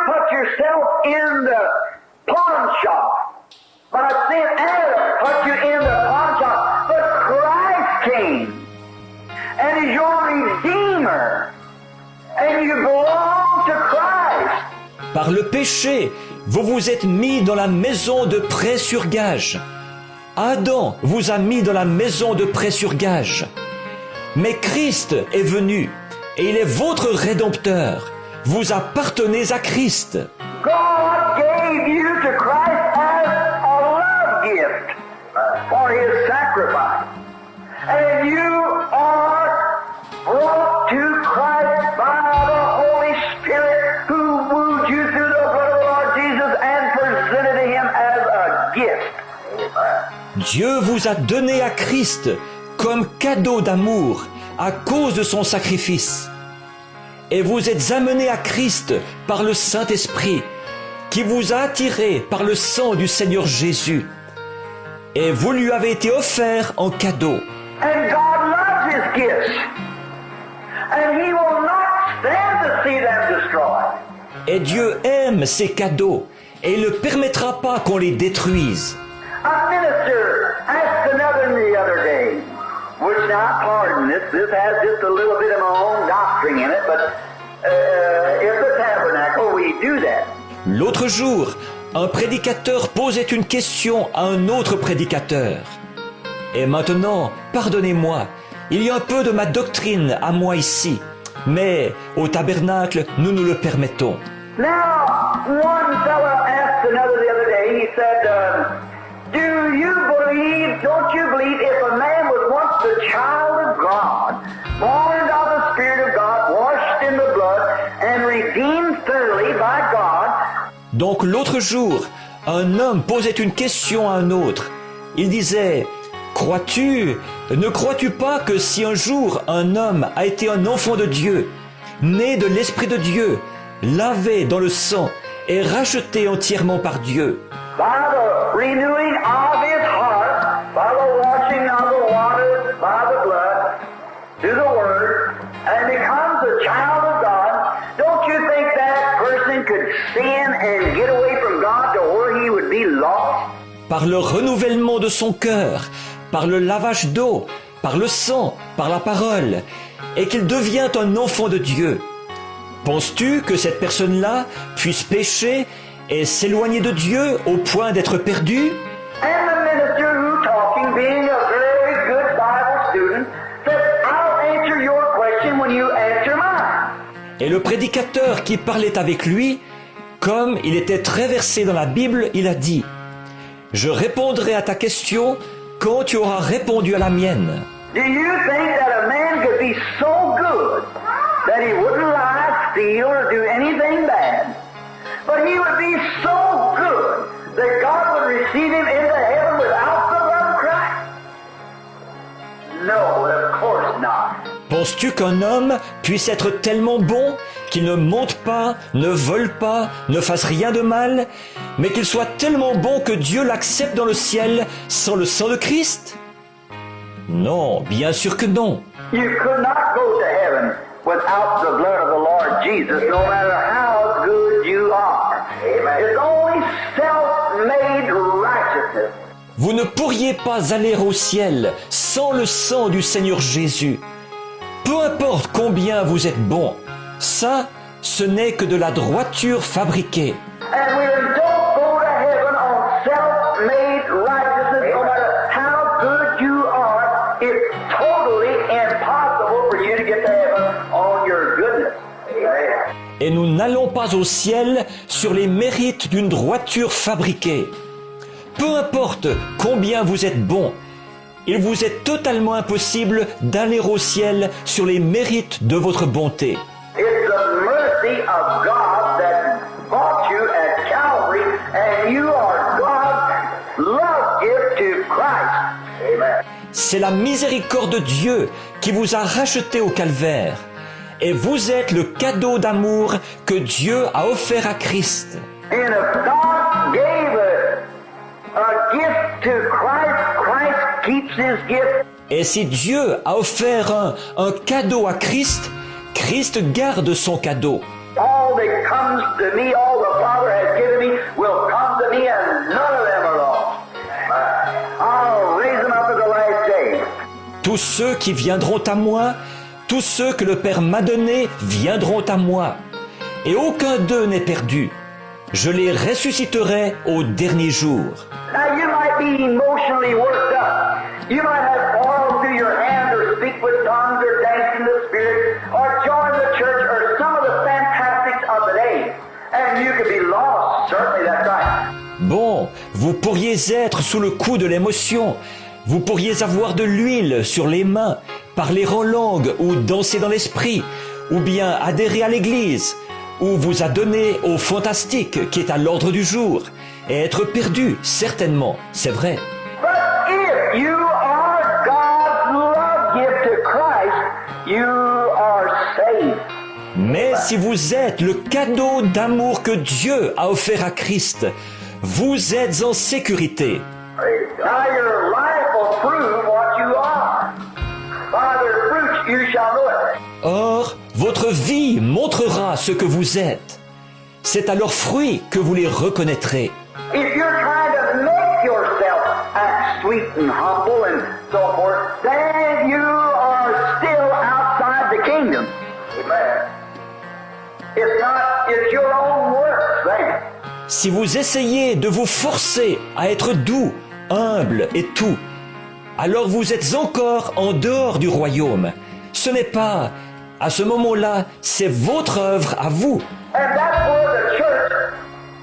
put yourself in the pawn shop. By sin, Adam put you in the pawn shop. But Christ came and is your Redeemer. And you belong to Christ. Par le péché, vous vous êtes mis dans la maison de prêt sur gage. Adam vous a mis dans la maison de prêt sur gage. Mais Christ est venu et il est votre Rédempteur. Vous appartenez à Christ. God gave you to Christ as a love gift for His sacrifice. And you are brought to Christ by the Holy Spirit who wooed you through the blood of the Lord Jesus and presented to Him as a gift. Dieu vous a donné à Christ comme cadeau d'amour à cause de son sacrifice. Et vous êtes amenés à Christ par le Saint-Esprit qui vous a attiré par le sang du Seigneur Jésus. Et vous lui avez été offert en cadeau. And God loves His gifts. And He will not stand to see them destroyed. Et Dieu aime ces cadeaux et il ne permettra pas qu'on les détruise. A minister asked another the other day, which now, pardon this has just a little bit of my own doctrine in it, but it's a tabernacle, we do that. L'autre jour, un prédicateur posait une question à un autre prédicateur. Et maintenant, pardonnez-moi, il y a un peu de ma doctrine à moi ici, mais au tabernacle, nous nous le permettons. Now, one fellow asked another the other day, he said, don't you believe if a man was once the child of God, born of the Spirit of God, washed in the blood, and redeemed thoroughly by God? Donc l'autre jour, un homme posait une question à un autre. Il disait, ne crois-tu pas que si un jour un homme a été un enfant de Dieu, né de l'Esprit de Dieu, lavé dans le sang et racheté entièrement par Dieu, by the renewing of his heart, by the washing of the water, by the blood, through the Word, and becomes a child of God, don't you think that person could sin and get away from God to where he would be lost? par le renouvellement de son cœur, par le lavage d'eau, par le sang, par la parole, et qu'il devient un enfant de Dieu. Penses-tu que cette personne-là puisse pécher et s'éloigner de Dieu au point d'être perdu? And the minister who talking, being a very good Bible student, said, I'll answer your question when you answer mine. Et le prédicateur qui parlait avec lui, comme il était très versé dans la Bible, il a dit, je répondrai à ta question quand tu auras répondu à la mienne. Do you think that a man could be so good that he wouldn't lie, steal, or do anything bad? But he would be so good that God would receive him into heaven without the blood of Christ? No, of course not. Penses-tu qu'un homme puisse être tellement bon qu'il ne monte pas, ne vole pas, ne fasse rien de mal, mais qu'il soit tellement bon que Dieu l'accepte dans le ciel sans le sang de Christ? Non, bien sûr que non. You could not go to heaven without the blood of the Lord Jesus, no matter how good you are. It's only self-made righteousness. Vous ne pourriez pas aller au ciel sans le sang du Seigneur Jésus. Peu importe combien vous êtes bon, ça, ce n'est que de la droiture fabriquée. And we don't go to heaven on self-made righteousness, no matter how good you are. It's totally impossible for you to get to heaven on your goodness. Amen. Et nous n'allons pas au ciel sur les mérites d'une droiture fabriquée. Peu importe combien vous êtes bon, il vous est totalement impossible d'aller au ciel sur les mérites de votre bonté. It's the mercy of God that bought you at Calvary, and you are God's love gift to Christ. Amen. C'est la miséricorde de Dieu qui vous a racheté au calvaire. Et vous êtes le cadeau d'amour que Dieu a offert à Christ. And if God gave a gift to Christ, Christ keeps his gift. Et si Dieu a offert un cadeau à Christ, Christ garde son cadeau. Paul, they come comes to me, all the Father has given me, will come to me, and none of them are lost. I'll raise them up at the last day. Tous ceux qui viendront à moi, tous ceux que le Père m'a donnés viendront à moi, et aucun d'eux n'est perdu. Je les ressusciterai au dernier jour. Now you might be emotionally worked up. You might have oil through your hand, or speak with tongues, or dance in the Spirit, or join the church, or some of the fantastics of the day. And you could be lost. Certainly that's right. Bon, vous pourriez être sous le coup de l'émotion, vous pourriez avoir de l'huile sur les mains, parler en langue ou danser dans l'esprit, ou bien adhérer à l'église, ou vous adonner au fantastique qui est à l'ordre du jour, et être perdu, certainement, c'est vrai. But if you are God's love gift to Christ, you are saved. Mais si vous êtes le cadeau d'amour que Dieu a offert à Christ, vous êtes en sécurité. Now your life will prove what you are. By their fruits you shall know it. Or, votre vie montrera ce que vous êtes. C'est à leurs fruits que vous les reconnaîtrez. If you're trying to make yourself act sweet and humble and so forth, then you are still outside the kingdom. Amen. It's your own works then. Si vous essayez de vous forcer à être doux, humble et tout, alors vous êtes encore en dehors du royaume. Ce n'est pas, à ce moment-là, c'est votre œuvre à vous. And that's where the church,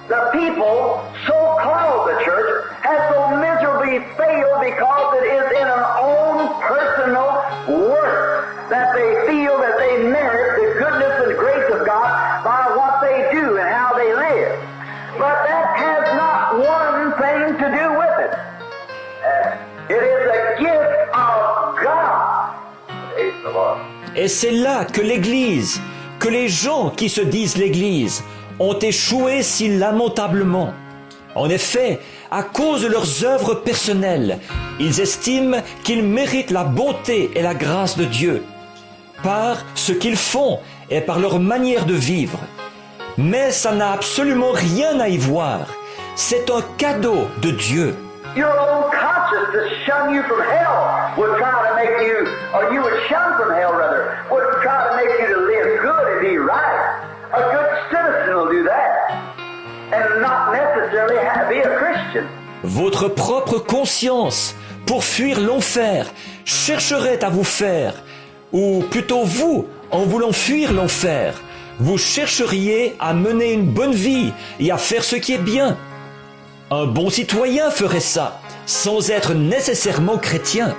the people, so-called the church, has so miserably failed because it is in our own personal work that they feel that they merit the goodness and grace of God by what they do and how they live. But that has not one thing to do with it. It is a gift of God. Praise the Lord. Et c'est là que l'Église, que les gens qui se disent l'Église, ont échoué si lamentablement. En effet, à cause de leurs œuvres personnelles, ils estiment qu'ils méritent la bonté et la grâce de Dieu, par ce qu'ils font et par leur manière de vivre. Mais ça n'a absolument rien à y voir. C'est un cadeau de Dieu. Your own conscience to shun you from hell would try to make you, or you would shun from hell rather, would try to make you to live good and be right. A good citizen will do that. And not necessarily have to be a Christian. Votre propre conscience, pour fuir l'enfer, chercherait à vous faire, ou plutôt vous, en voulant fuir l'enfer, vous chercheriez à mener une bonne vie et à faire ce qui est bien. Un bon citoyen ferait ça, sans être nécessairement chrétien.